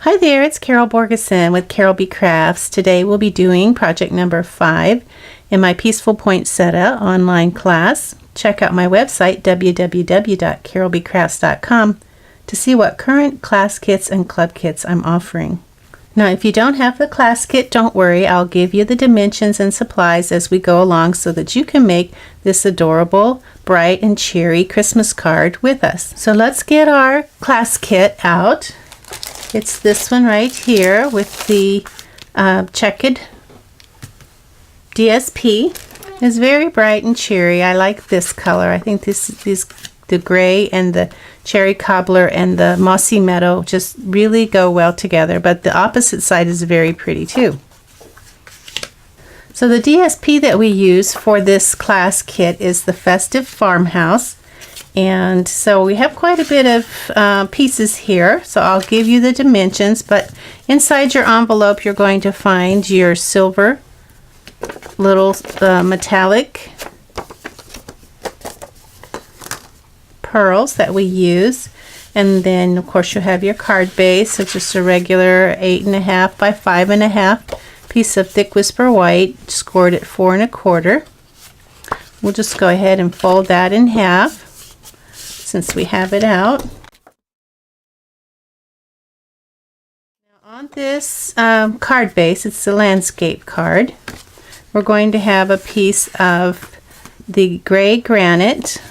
Hi there, it's Carol Borgeson with Carolbcrafts. Today we'll be doing project number 5 in my Peaceful Poinsettia online class. Check out my website www.carolbcrafts.com to see what current class kits and club kits I'm offering. Now if you don't have the class kit, don't worry, I'll give you the dimensions and supplies as we go along so that you can make this adorable, bright and cheery Christmas card with us. So let's get our class kit out. It's this one right here with the checkered DSP. It's very bright and cheery. I like this color. I think the gray and the cherry cobbler and the mossy meadow just really go well together, but the opposite side is very pretty too. So the DSP that we use for this class kit is the Festive Farmhouse. And so we have quite a bit of pieces here, so I'll give you the dimensions, but inside your envelope you're going to find your silver little metallic pearls that we use, and then of course you have your card base, so just a regular 8.5 by 5.5 piece of thick whisper white scored at 4 1/4. We'll just go ahead and fold that in half since we have it out. Now on this card base, it's the landscape card, we're going to have a piece of the gray granite,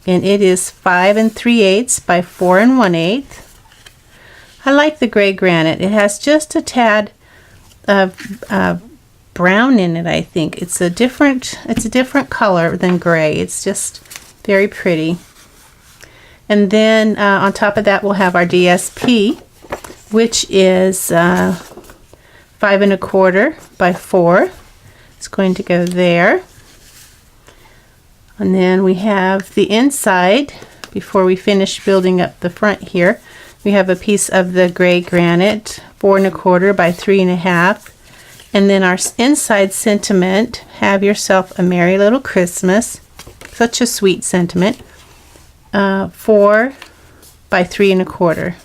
and it is 5 3/8 by 4 1/8. I like the gray granite. It has just a tad of brown in it. I think it's a different color than gray. It's just very pretty. And then on top of that we'll have our DSP, which is 5 1/4 by 4. It's going to go there. And then we have the inside, before we finish building up the front here, we have a piece of the gray granite, 4 1/4 by 3 1/2. And then our inside sentiment, have yourself a merry little Christmas. Such a sweet sentiment. 4 by 3 1/4,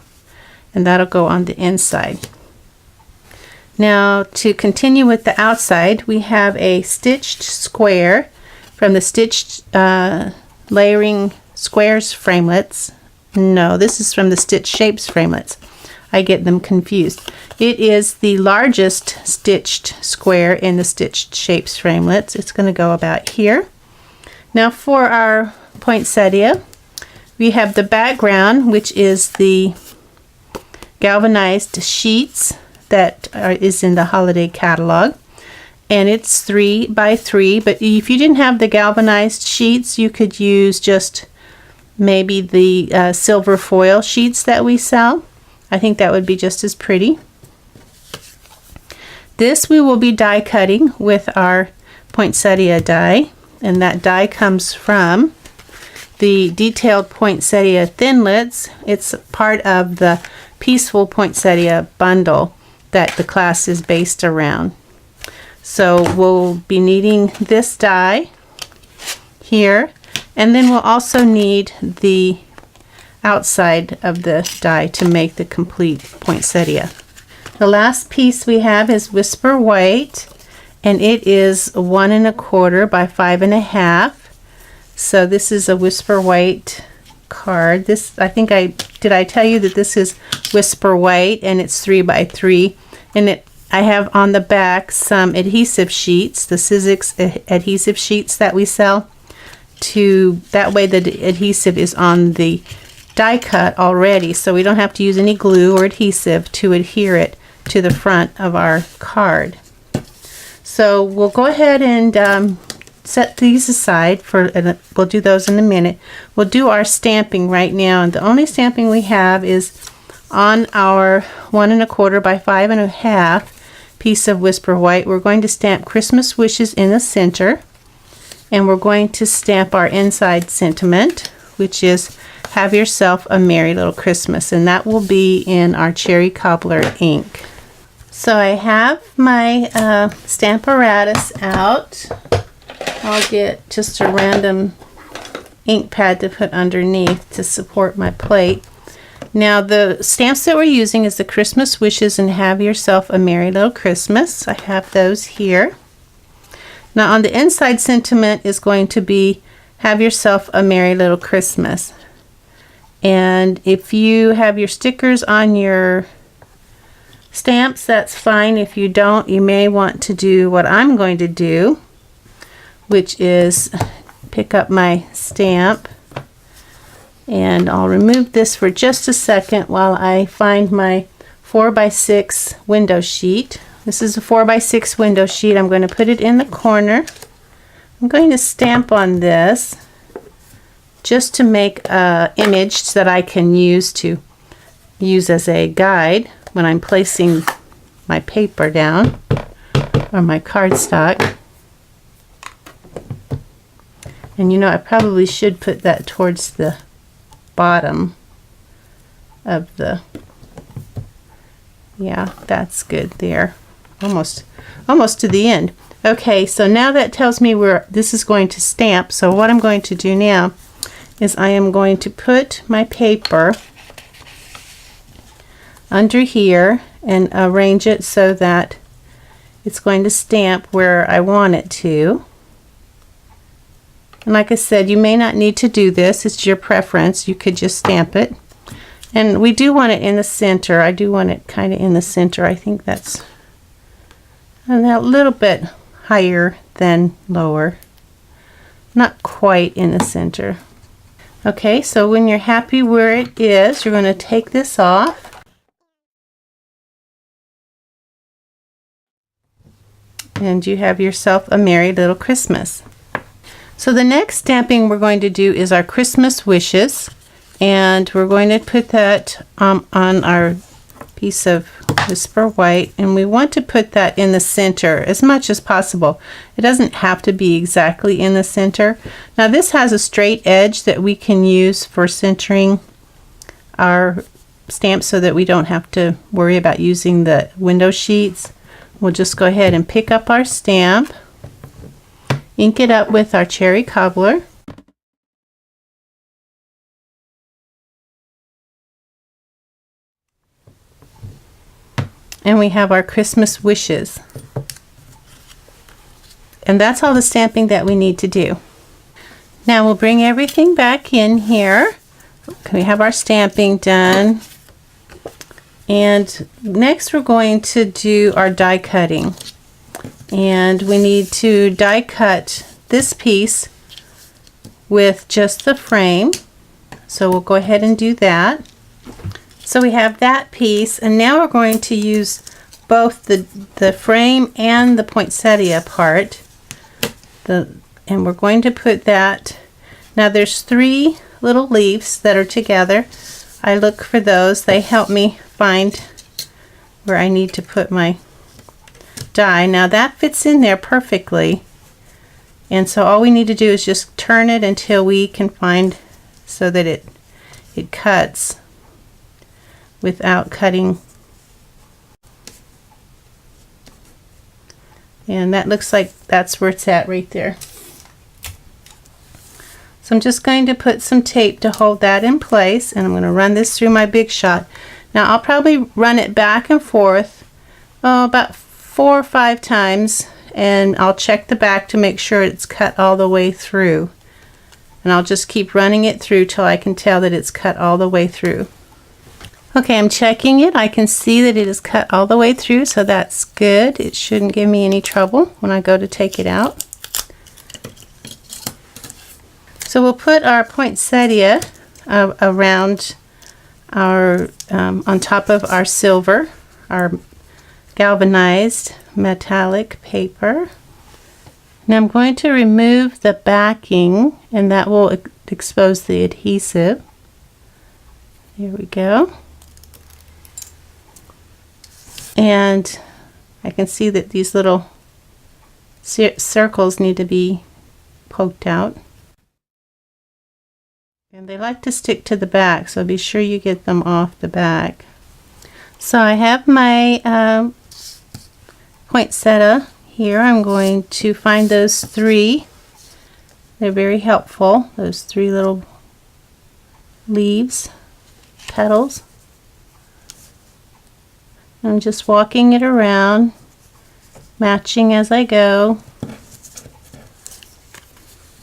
and that'll go on the inside. Now to continue with the outside, we have a stitched square from the Stitched Layering Squares framelits. No, this is from the Stitched Shapes framelits. I get them confused. It is the largest stitched square in the Stitched Shapes framelits. It's going to go about here. Now for our poinsettia, we have the background, which is the galvanized sheets that is in the holiday catalog, and it's 3 by 3, but if you didn't have the galvanized sheets, you could use just maybe the silver foil sheets that we sell. I think that would be just as pretty. This we will be die cutting with our poinsettia die, and that die comes from the Detailed Poinsettia Thinlits. It's part of the Peaceful Poinsettia bundle that the class is based around. So we'll be needing this die here, and then we'll also need the outside of the die to make the complete poinsettia. The last piece we have is Whisper White, and it is 1 1/4 by 5 1/2. So this is a Whisper White card. This, I think did I tell you that this is Whisper White, and it's 3 by 3, and I have on the back some adhesive sheets, the Sizzix adhesive sheets that we sell. That way the adhesive is on the die cut already, so we don't have to use any glue or adhesive to adhere it to the front of our card. So we'll go ahead and set these aside we'll do those in a minute. We'll do our stamping right now, and the only stamping we have is on our 1 1/4 by 5 1/2 piece of Whisper White. We're going to stamp Christmas Wishes in the center, and we're going to stamp our inside sentiment, which is have yourself a merry little Christmas, and that will be in our cherry cobbler ink. So I have my stamp apparatus out. I'll get just a random ink pad to put underneath to support my plate. Now the stamps that we're using is the Christmas Wishes and Have Yourself a Merry Little Christmas. I have those here. Now on the inside sentiment is going to be Have Yourself a Merry Little Christmas. And if you have your stickers on your stamps, that's fine. If you don't, you may want to do what I'm going to do, which is pick up my stamp, and I'll remove this for just a second while I find my 4x6 window sheet. This is a 4x6 window sheet. I'm going to put it in the corner. I'm going to stamp on this just to make an image that I can use as a guide when I'm placing my paper down or my cardstock. And you know, I probably should put that towards the bottom of the, yeah, that's good there. Almost to the end. Okay, so now that tells me where this is going to stamp. So what I'm going to do now is I am going to put my paper under here and arrange it so that it's going to stamp where I want it to. And like I said, you may not need to do this. It's your preference. You could just stamp it. And we do want it in the center. I do want it kind of in the center. I think that's a little bit higher than lower. Not quite in the center. Okay, so when you're happy where it is, you're going to take this off. And you have yourself a Merry Little Christmas. So the next stamping we're going to do is our Christmas Wishes, and we're going to put that on our piece of Whisper White, and we want to put that in the center as much as possible. It doesn't have to be exactly in the center. Now this has a straight edge that we can use for centering our stamps so that we don't have to worry about using the window sheets. We'll just go ahead and pick up our stamp, ink it up with our Cherry Cobbler, and we have our Christmas Wishes. And that's all the stamping that we need to do. Now we'll bring everything back in here. We have our stamping done. And next we're going to do our die cutting. And we need to die cut this piece with just the frame. So we'll go ahead and do that. So we have that piece, and now we're going to use both the frame and the poinsettia part. And we're going to put that, now there's 3 little leaves that are together. I look for those. They help me find where I need to put my die. Now that fits in there perfectly, and so all we need to do is just turn it until we can find so that it cuts without cutting. And that looks like that's where it's at right there. So I'm just going to put some tape to hold that in place, and I'm going to run this through my Big Shot. Now I'll probably run it back and forth about 4 or 5 times, and I'll check the back to make sure it's cut all the way through. And I'll just keep running it through till I can tell that it's cut all the way through. Okay, I'm checking it. I can see that it is cut all the way through, so that's good. It shouldn't give me any trouble when I go to take it out. So we'll put our poinsettia around our, on top of our silver, our galvanized metallic paper. Now I'm going to remove the backing, and that will expose the adhesive. There we go. And I can see that these little circles need to be poked out. And they like to stick to the back, so be sure you get them off the back. So I have my poinsettia here. I'm going to find those 3. They're very helpful, those 3 little leaves. petals. I'm just walking it around, matching as I go.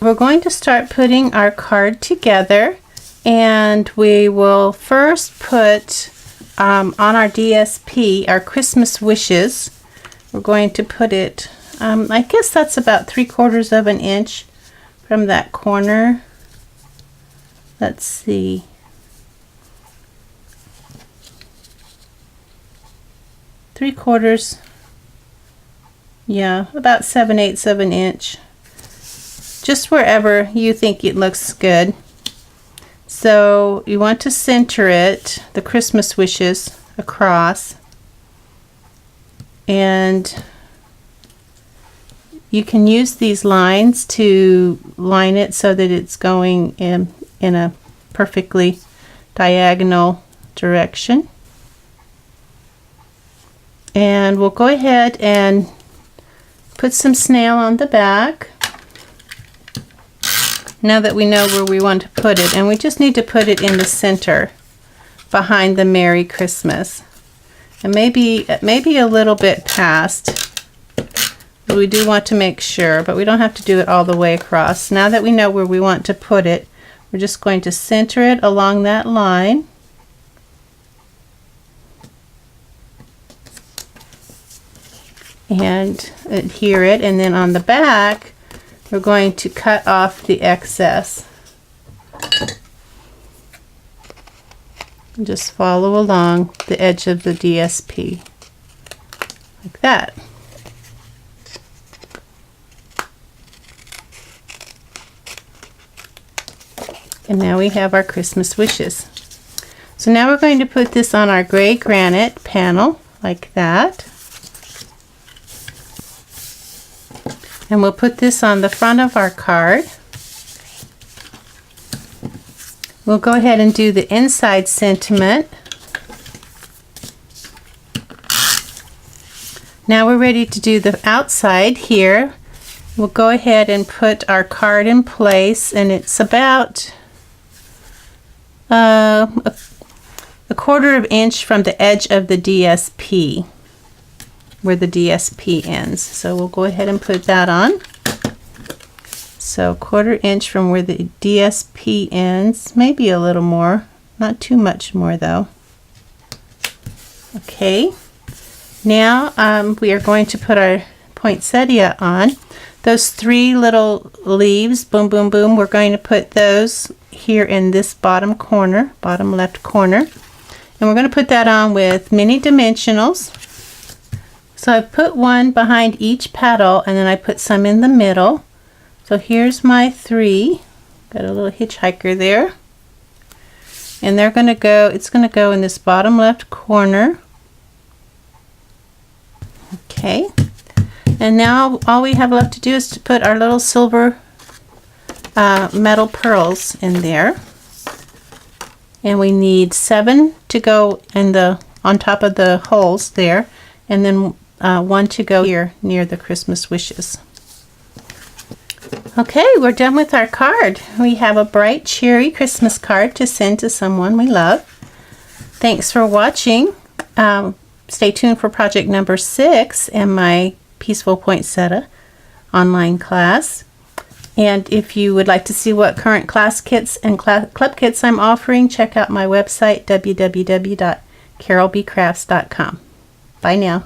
We're going to start putting our card together, and we will first put on our DSP our Christmas wishes. We're going to put it, I guess that's about 3/4 of an inch from that corner. Let's see. Three-quarters, yeah, about 7/8 of an inch. Just wherever you think it looks good. So you want to center it, the Christmas wishes, across. And you can use these lines to line it so that it's going in a perfectly diagonal direction. And we'll go ahead and put some snail on the back. Now that we know where we want to put it, and we just need to put it in the center behind the Merry Christmas, and maybe a little bit past. We do want to make sure, but we don't have to do it all the way across. Now that we know where we want to put it, we're just going to center it along that line. And adhere it, and then on the back we're going to cut off the excess. And just follow along the edge of the DSP like that. And now we have our Christmas wishes. So now we're going to put this on our gray granite panel like that. And we'll put this on the front of our card. We'll go ahead and do the inside sentiment. Now we're ready to do the outside here. We'll go ahead and put our card in place, and it's about a 1/4 of an inch from the edge of the DSP, where the DSP ends. So we'll go ahead and put that on. So 1/4 inch from where the DSP ends, maybe a little more, not too much more though. Okay, now we are going to put our poinsettia on. Those 3 little leaves, boom, boom, boom, we're going to put those here in this bottom corner, bottom left corner. And we're going to put that on with mini dimensionals. So I put one behind each petal, and then I put some in the middle. So here's my 3. Got a little hitchhiker there. And they're going to go, it's going to go in this bottom left corner. Okay. And now all we have left to do is to put our little silver metal pearls in there. And we need 7 to go in on top of the holes there, and then 1 to go here near the Christmas wishes. Okay, we're done with our card. We have a bright, cheery Christmas card to send to someone we love. Thanks for watching. Stay tuned for project number 6 and my Peaceful Poinsettia online class. And if you would like to see what current class kits and club kits I'm offering, check out my website, www.carolbcrafts.com. Bye now.